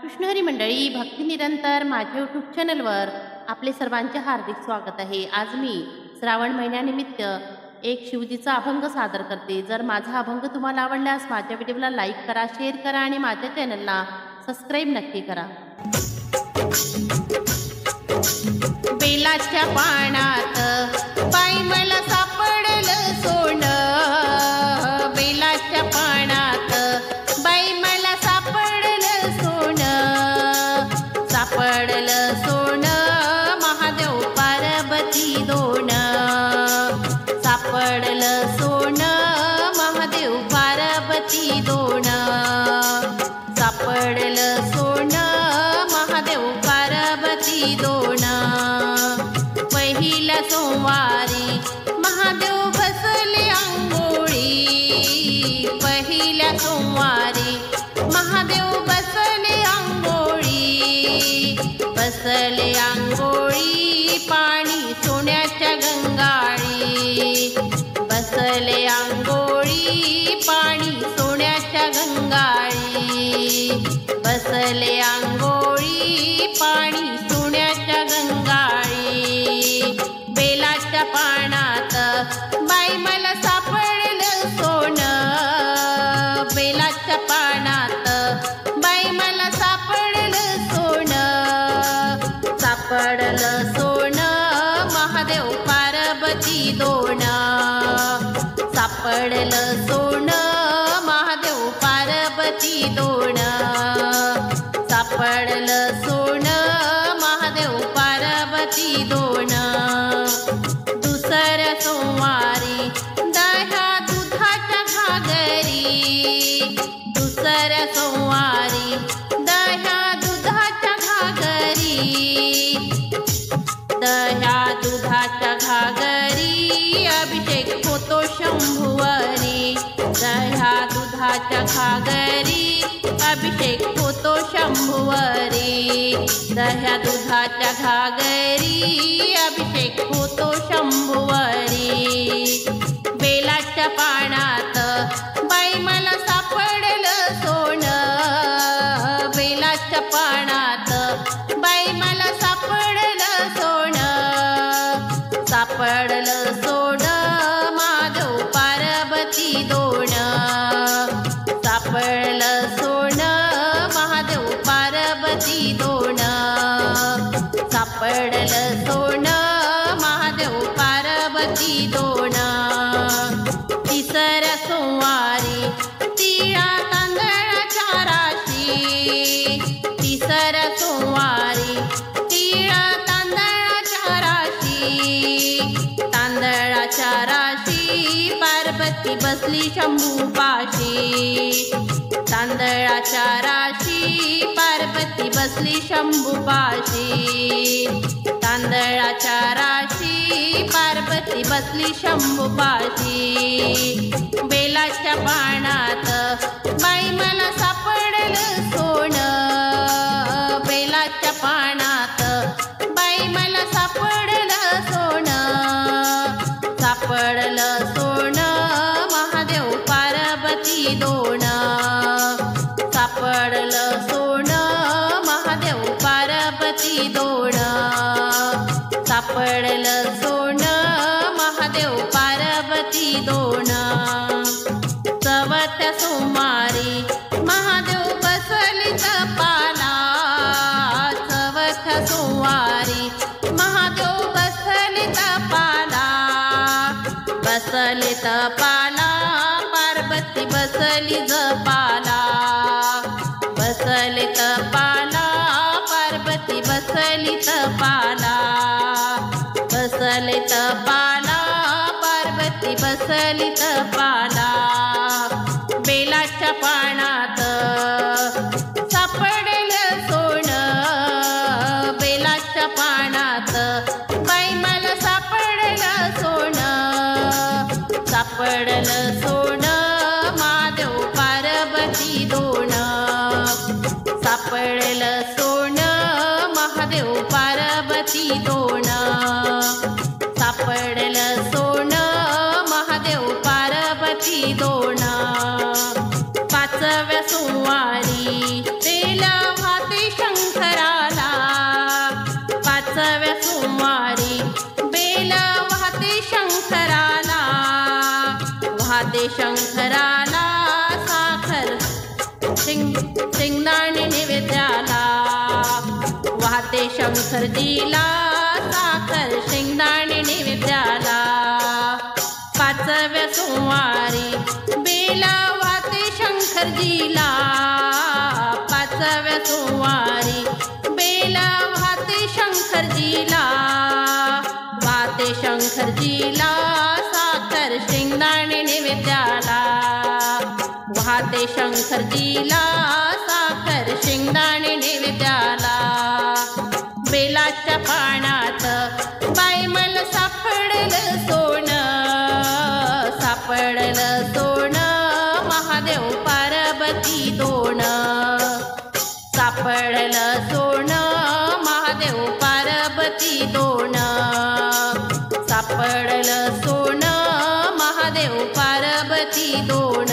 कृष्णहरी मंडळी भक्ती निरंतर माझ्या यूट्यूब चॅनलवर आपले सर्वांचे हार्दिक स्वागत आहे। आज मी श्रावण महिन्यानिमित्त एक शिवजीचा अभंग सादर करते। जर माझा अभंग तुम्हाला आवडल्यास माझ्या व्हिडिओला लाईक करा, शेअर करा आणि माझ्या चॅनलला सबस्क्राईब नक्की करा। बेलाच्या पानात बाई मला सापडलं सोनं, बेलाच्या पानात बाई मला सापडलं सोनं, सापडलं सोनं महादेव पार्वती दोन, सापडलं सोनं महादेव पार्वती दोन, सापडलं सोनं महादेव पार्वती दोन। पहिल्या सोमवारी महादेव बसले अंघोळी, पहिल्या सोमवारी महादेव बसले अंघोळी, बसले अंघोळी पाणी सोन्याच्या गंगाळी, बसले अंघोळी पाणी सोन्याच्या गंगाळी, बसले अंघोळी पाणी सोन्याच्या गंगाळी। बेलाच्या पानात बाई मला सापडलं सोनं, बेलाच्या पानात बाई मला सापडलं सोनं, सापडलं सोनं महादेव पार्वती दोन, सापडलं सोनं महादेव पार्वती दोन, सापडलं सोनं महादेव पार्वती दोन। दुसऱ्या सोमवारी दह्या दुधाच्या घागरी, दुसऱ्या सोमवारी दह्या दुधाच्या घागरी, दह्या दुधाच्या घागरी अभिषेक होतो शंभुवरी, दह्या दुधाच्या घागरी अभिषेक होतो शंभुवरी, दह्या दुधाच्या घागरी अभिषेक होतो शंभुवरी। बेलाच्या पानात बाई मला सापडलं सोनं, बेलाच्या पानात बाई मला सापडलं सोनं, सापडलं सोनं महादेव पार्वती दोन, सापडलं सोनं महादेव पार्वती दोन, सापडलं सोनं महादेव पार्वती दोन। तिसऱ्या सोमवारी तिळा तांदळाच्या राशी, तिसऱ्या सोमवारी तिळा तांदळाच्या राशी, तांदळाच्या राशी पार्वती बसली शंभूपाशी, तांदळाच्या राशी पार्वती बसली शंभूपाशी, तांदळाच्या राशी पार्वती बसली शंभूपाशी। बेलाच्या पानात बाई मला सापडलं सोनं, बेलाच्या पानात बाई मला सापडलं सोनं, सापडलं सोनं महादेव पार्वती दोन, सापडलं सोनं महादेव पार्वती दोन, सापडलं सोनं महादेव पार्वती दोन। चवथ्या सोमवारी महादेव बसले तपाला, चवथ्या सोमवारी महादेव बसले तपाला, बसले तपाला पार्वती बसली जपाला, बसले तपाला पार्वती बसली तपाला, बसले तपाला पार्वती बसली तपाला। बेलाच्या पानात सापडलं सोनं, बेलाच्या पानात बाई मला सापडलं सोनं, सापडलं सोनं महादेव पार्वती दोन, सापडलं सोनं महादेव पार्वती दोन, सापडलं सोनं महादेव पार्वती दोन। पाचव्या सोमवारी तेला वाहते शंकराला, पाचव्या सोमवारी बेल वाहते शंकराला, वाहते शंकराला साखर शेंगदाणे नैवेद्याला, वाहते शंकरजीला साखर शेंगदाणे नैवेद्याला, पाचव्या सोमवारी बेल वाहते शंकरजीला, पाचव्या सोमवारी बेल वाहते शंकरजीला, वाहते शंकरजीला साखर शेंगदाणे नैवेद्याला, वाहते शंकरजीला साखर शेंगदाणे नैवेद्याला. बेलाच्या पानात बाई मला सापडलं सोनं, सापडलं सोनं महादेव पार्वती दोन, सापडलं सोनं महादेव पार्वती दोन, सापडलं सोनं महादेव पार्वती दोन.